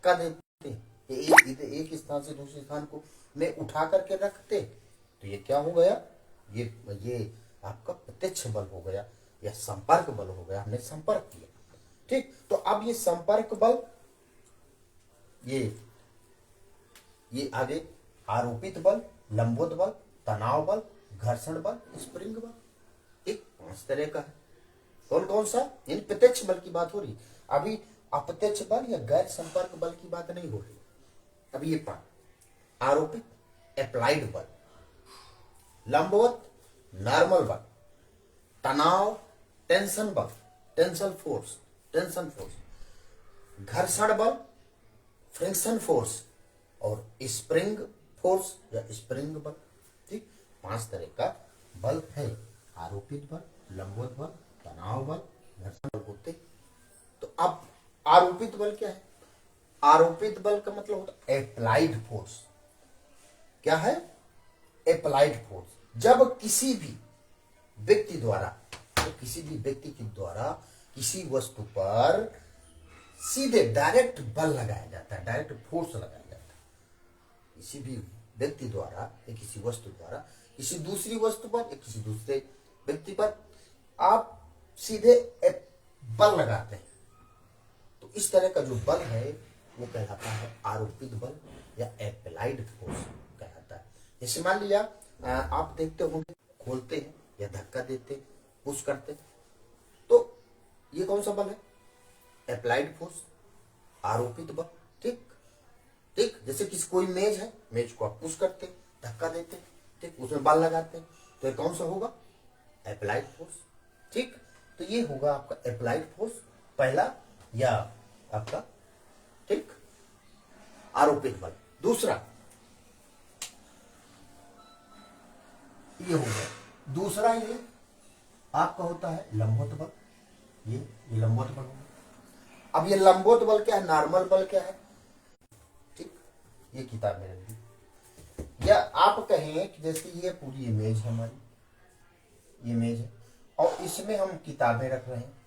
धक्का देते, एक स्थान से दूसरे स्थान को में उठा करके रखते, तो ये क्या हो गया, ये आपका प्रत्यक्ष बल हो गया या संपर्क बल हो गया, हमने संपर्क किया। ठीक, तो अब ये संपर्क बल, ये आगे आरोपित बल, लंबवत बल, तनाव बल, घर्षण बल, स्प्रिंग बल, एक 5 तरह का है। कौन कौन सा? इन प्रत्यक्ष बल की बात हो रही, अभी अप्रत्यक्ष बल या गैर संपर्क बल की बात नहीं हो रही। अभी ये 5: आरोपित अप्लाइड बल, लंबवत नॉर्मल बल, तनाव टेंशन बल, टेंशन फोर्स, घर्षण बल फ्रिक्शन फोर्स, और स्प्रिंग फोर्स या स्प्रिंग बल। ठीक, 5 तरह का बल है, आरोपित बल, लंबवत बल, तनाव बल, घर्षण बल होते। तो अब आरोपित बल क्या है? आरोपित बल का मतलब होता है अप्लाइड फोर्स। क्या है? Applied force. जब किसी भी व्यक्ति द्वारा, किसी वस्तु पर सीधे डायरेक्ट बल लगाया जाता है, डायरेक्ट फोर्स लगाया जाता है, किसी भी व्यक्ति द्वारा या किसी वस्तु द्वारा किसी दूसरी वस्तु पर या किसी दूसरे व्यक्ति पर आप सीधे बल लगाते हैं, तो इस तरह का जो बल है वो कहलाता है आरोपित बल या अप्लाइड फोर्स कहलाता है। जैसे मान लिया आप देखते होंगे, खोलते हैं या धक्का देते, पुश करते, तो ये कौन सा बल है? अप्लाइड फोर्स, आरोपित बल। ठीक, जैसे किसी कोई मेज है, मेज को आप पुश करते, धक्का देते, ठीक, उसमें बल लगाते, तो ये कौन सा होगा? Applied force. ठीक, तो ये होगा आपका अप्लाइड फोर्स पहला, या आपका ठीक आरोपित बल। दूसरा ये हो गया। दूसरा ये आपका होता है लंबवत बल। ये लंबवत बल होगा। अब ये लंबवत बल क्या है, नॉर्मल बल क्या है? ठीक, ये किताब में रख दी। या आप कहें कि जैसे ये पूरी इमेज है हमारी, ये इमेज है और इसमें हम किताबें रख रहे हैं,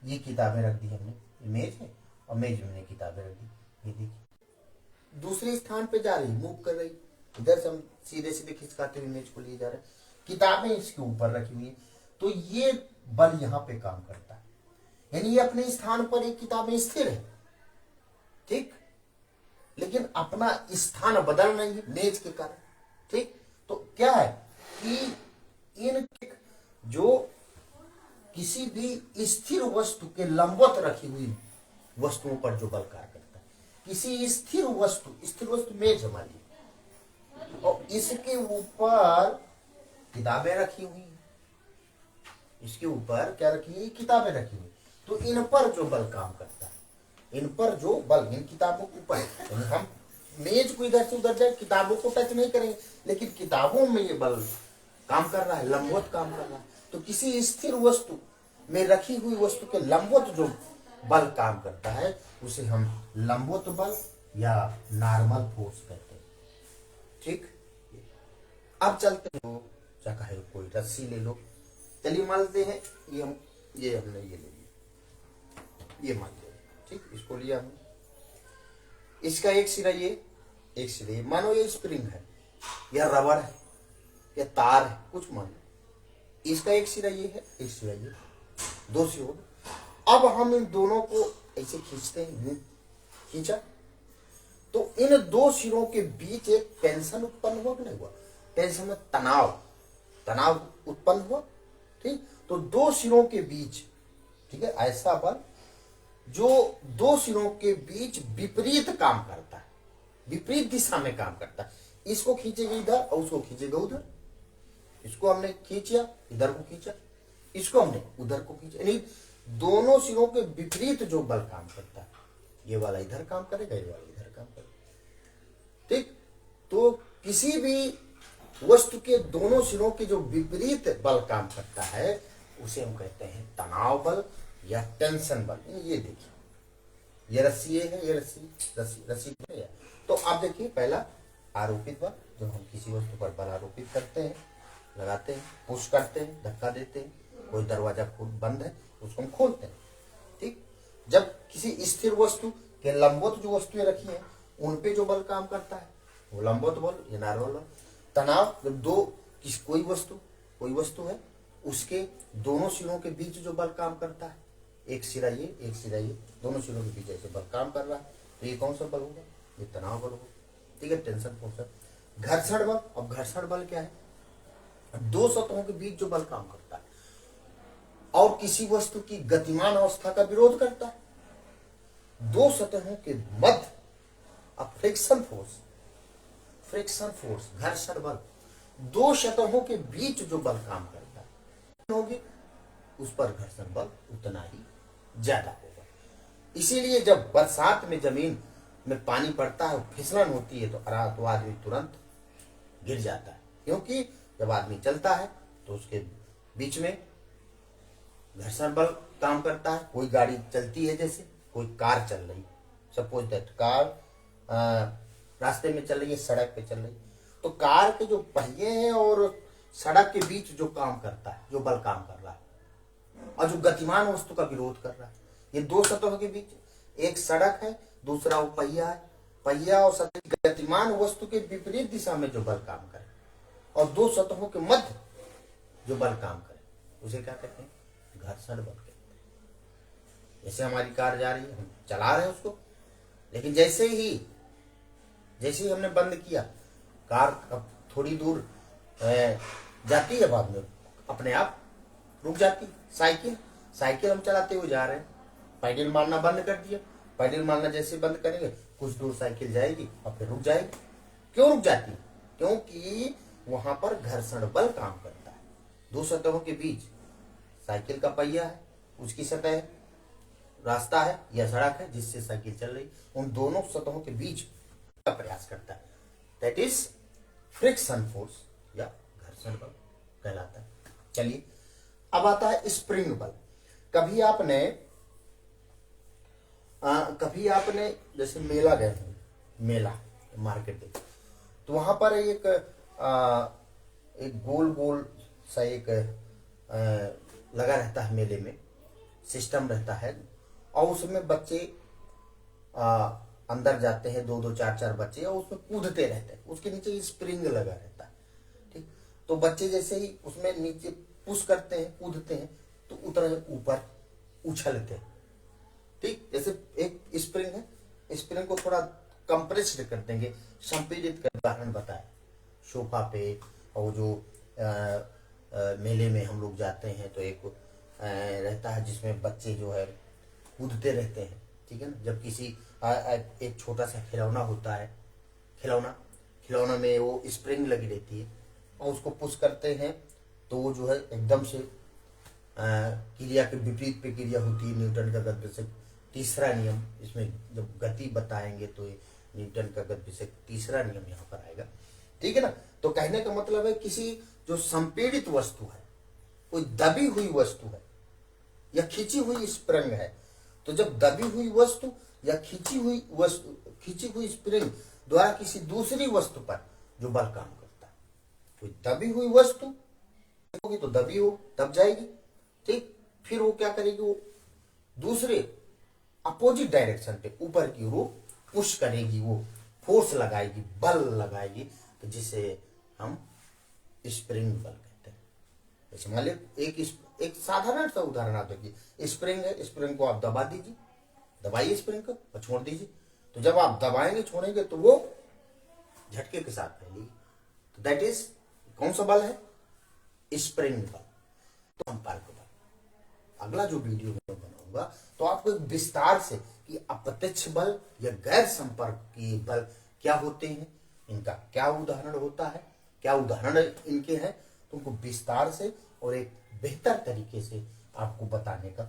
ये किताबें रख दी हमने, इमेज है और मेज में हमने किताबें रख दी। ये देखिए दूसरे स्थान पे जा रही, मूव कर रही, इधर से हम सीधे सीधे खिसकाते हुए इमेज को लिए जा रहे हैं, किताबें इसके ऊपर रखी हुई है, तो ये बल यहाँ पे काम करता है, यानी ये अपने स्थान पर एक किताबें स्थिर है, ठीक, लेकिन अपना स्थान बदल रही है मेज के कारण। ठीक, तो क्या है कि इन जो किसी भी स्थिर वस्तु के लंबवत रखी हुई वस्तुओं पर जो बल कार्य करता है, किसी स्थिर वस्तु मेज हमारी, और इसके ऊपर किताबें रखी हुई, इसके ऊपर क्या रखी हुई? किताबें रखी हुई, तो इन पर जो बल काम करता है, इन पर जो बल, इन किताबों के ऊपर, हम मेज को इधर से उधर जाए, किताबों को टच नहीं करेंगे, लेकिन किताबों में ये बल काम कर रहा है, लंबवत काम कर रहा है। तो किसी स्थिर वस्तु में रखी हुई वस्तु के लंबवत जो बल काम करता है उसे हम लंबवत बल या नॉर्मल फोर्स कहते हैं। ठीक, अब चलते हैं, चाहे कोई रस्सी ले लो, चलिए मान लेते हैं ये हमने ये ले लिया, ये मान लिया, ठीक, इसको लिया हमने, इसका एक सिरा ये, एक सिरा ये, मानो ये स्प्रिंग है या रबर है या तार है, कुछ मान लो, इसका एक सिरा ये है, एक सिरा ये, 2 सिरे हो गए। अब हम इन दोनों को ऐसे खींचते हैं, खींचा, तो इन 2 सिरों के बीच एक टेंशन उत्पन्न हुआ कि नहीं हुआ? टेंशन में तनाव उत्पन्न हुआ। ठीक, तो 2 सिरों के बीच, ठीक है, ऐसा बल जो 2 सिरों के बीच विपरीत काम करता है, विपरीत दिशा में काम करता है, इसको खींचेगा इधर और उसको खींचेगा उधर, इसको हमने खींचा, इधर को खींचा, इसको हमने उधर को खींचा, यानी दोनों सिरों के विपरीत जो बल काम करता है, ये वाला इधर काम करेगा, ये वाला इधर काम करेगा। ठीक, तो किसी भी वस्तु के दोनों सिरों के जो विपरीत बल काम करता है उसे हम कहते हैं तनाव बल या टेंशन बल। ये देखिए, ये रस्सी है, ये रस्सी है। तो आप देखिए, पहला आरोपित बल, जब हम किसी वस्तु पर बल आरोपित करते हैं, लगाते हैं, पुश करते हैं, धक्का देते हैं, कोई दरवाजा बंद है उसको हम खोलते हैं। ठीक, जब किसी किसी स्थिर वस्तु के लंबवत जो वस्तुएं रखी हैं उन पे जो बल काम करता है वो लंबवत बल या नॉर्मल बल। तनाव जब दो कोई वस्तु है उसके दोनों सिरों के बीच जो बल काम करता है, एक सिरा ये, दोनों सिरों के बीच ऐसे बल काम कर रहा है, तो ये कौन सा बल होगा? ये तनाव बल होगा। ठीक है, टेंशन फोर्स। घर्षण बल, अब घर्षण बल क्या है? दो सतहों के बीच जो बल काम करता है और किसी वस्तु की गतिमान अवस्था का विरोध करता है। दो सतहों के मध्य फ्रिक्शन फोर्स घर्षण बल, दो सतहों के बीच जो बल काम करता है होगी उस पर घर्षण बल उतना ही ज्यादा होगा। इसीलिए जब बरसात में जमीन में पानी पड़ता है, फिसलन होती है तो आदमी तुरंत गिर जाता है, क्योंकि जब आदमी चलता है तो उसके बीच में घर्षण बल काम करता है। कोई गाड़ी चलती है, जैसे कोई कार चल रही, सपोज दैट कार रास्ते में चल रही है, सड़क पे चल रही, तो कार के जो पहिए हैं और सड़क के बीच जो काम करता है, जो बल काम कर रहा है और जो गतिमान वस्तु का विरोध कर रहा है, ये दो सतहों के बीच, एक सड़क है, दूसरा वो पहिया है। पहिया और सतह गतिमान वस्तु के विपरीत दिशा में जो बल काम करे और दो सतहों के मध्य जो बल काम करे, उसे क्या कहते हैं? घर्षण बल कहते हैं। जैसे हमारी कार जा रही है, हम चला रहे हैं उसको, लेकिन जैसे ही हमने बंद किया, कार अब थोड़ी दूर जाती है, बाद में अपने आप रुक जाती। साइकिल हम चलाते हुए जा रहे हैं, पैडल मारना बंद कर दिया, पैडल मारना जैसे बंद करेंगे कुछ दूर साइकिल जाएगी और फिर रुक जाएगी। क्यों रुक जाती? क्योंकि वहां पर घर्षण बल काम करता है। दो सतहों के बीच साइकिल का पहिया है, उसकी सतह रास्ता है या सड़क है जिससे साइकिल चल रही, उन दोनों सतहों के बीच का प्रयास करता है, दैट इज फ्रिक्शन फोर्स या घर्षण बल कहलाता है। चलिए, अब आता है स्प्रिंग बल। कभी आपने जैसे मेला गए हैं, मेला मार्केट, तो वहां पर एक गोल सा एक लगा रहता है, मेले में सिस्टम रहता है और उसमें बच्चे अंदर जाते हैं, दो चार बच्चे, और उसमें कूदते रहते हैं, उसके नीचे स्प्रिंग लगा रहता है। ठीक, तो बच्चे जैसे ही उसमें नीचे पुश करते हैं, कूदते हैं, तो उतर ऊपर उछलते हैं। ठीक, जैसे एक स्प्रिंग है, स्प्रिंग को थोड़ा कंप्रेस्ड कर देंगे, संपीड़ित कर। उदाहरण बताए, सोफा पे और जो मेले में हम लोग जाते हैं तो एक रहता है जिसमें बच्चे जो है कूदते रहते हैं। ठीक है ना, जब किसी एक छोटा सा खिलौना होता है, खिलौना में वो स्प्रिंग लगी रहती है और उसको पुश करते हैं तो वो जो है एकदम से क्रिया के विपरीत पे क्रिया होती है। न्यूटन का गतिविषय तीसरा नियम, इसमें जब गति बताएंगे तो न्यूटन का गतिविषय तीसरा नियम यहाँ पर आएगा। ठीक है ना, तो कहने का मतलब है किसी जो संपीड़ित वस्तु है, कोई दबी हुई वस्तु है या खींची हुई स्प्रिंग है, तो जब दबी हुई वस्तु या खींची हुई स्प्रिंग द्वारा किसी दूसरी वस्तु पर जो बल काम करता है, कोई दबी हुई वस्तु होगी तो दब जाएगी। ठीक, फिर वो क्या करेगी? वो दूसरे अपोजिट डायरेक्शन पे ऊपर की ओर पुश करेगी, वो फोर्स लगाएगी, बल लगाएगी, तो जिसे हम स्प्रिंग बल कहते हैं। जैसे मान लीजिए एक साधारण सा उदाहरण आप देखिए, स्प्रिंग है, स्प्रिंग को आप दबा दीजिए, दबाइए स्प्रिंग को और छोड़ दीजिए, तो जब आप दबाएंगे छोड़ेंगे तो वो झटके के साथ फैलेगी, तो दैट इज कौन सा बल है? स्प्रिंग बल। तो संपर्क बल अगला जो वीडियो में बनाऊंगा तो आपको एक विस्तार से कि अप्रत्यक्ष बल या गैर संपर्क की बल क्या होते हैं, इनका क्या उदाहरण होता है, क्या उदाहरण इनके हैं, तो उनको विस्तार से और एक बेहतर तरीके से आपको बताने का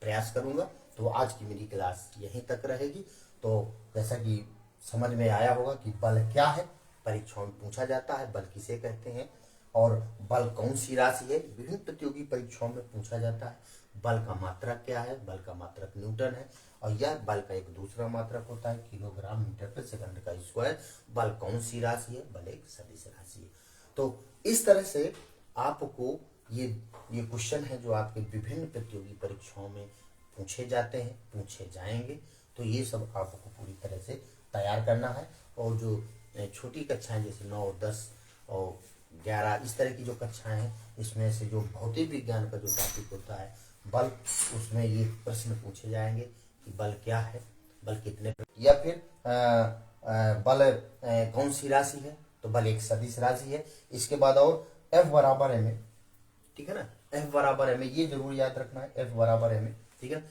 प्रयास करूंगा। तो आज की मेरी क्लास यहीं तक रहेगी। तो जैसा कि समझ में आया होगा कि बल क्या है, परीक्षाओं में पूछा जाता है, बल किसे कहते हैं और बल कौन सी राशि है, विभिन्न प्रतियोगी परीक्षाओं में पूछा जाता है। बल का मात्रक क्या है? बल का मात्रक न्यूटन है और यह बल का एक दूसरा मात्रक होता है किलोग्राम मीटर पर सेकंड का स्क्वायर। बल कौन सी राशि है? बल एक सदिश राशि है। तो इस तरह से आपको ये क्वेश्चन है जो आपके विभिन्न प्रतियोगी परीक्षाओं में पूछे जाते हैं, पूछे जाएंगे। तो ये सब आपको पूरी तरह से तैयार करना है। और जो छोटी कक्षाएं जैसे 9, 10 और 11 इस तरह की जो कक्षाएं हैं, इसमें से जो भौतिक विज्ञान का जो टॉपिक होता है बल, उसमें ये प्रश्न पूछे जाएंगे कि बल क्या है, बल कितने, या फिर बल कौन सी राशि है, तो बल एक सदिश राशि है। इसके बाद और F बराबर ma, ठीक है ना, F बराबर ma, ये जरूर याद रखना है, F बराबर ma, ठीक है।